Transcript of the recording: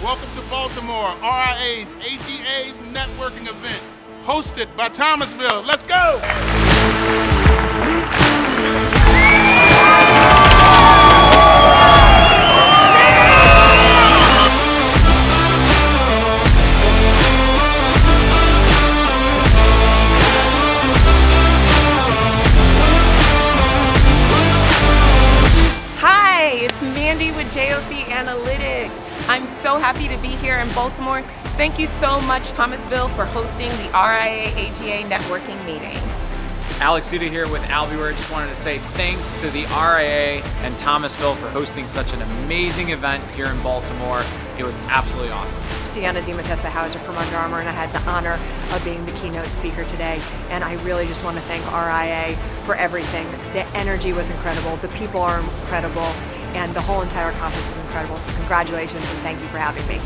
Welcome to Baltimore, RIA's AGA's networking event, hosted by Thomasville. Let's go! Hi, it's Mandy with JOC Analytics. I'm so happy to be here in Baltimore. Thank you so much, Thomasville, for hosting the RIA AGA networking meeting. Alex Suda here with Albuer. Just wanted to say thanks to the RIA and Thomasville for hosting such an amazing event here in Baltimore. It was absolutely awesome. Sienna DiMattesa Hauser from Under Armour, and I had the honor of being the keynote speaker today. And I really just want to thank RIA for everything. The energy was incredible, the people are incredible, and the whole entire conference was incredible. So congratulations and thank you for having me.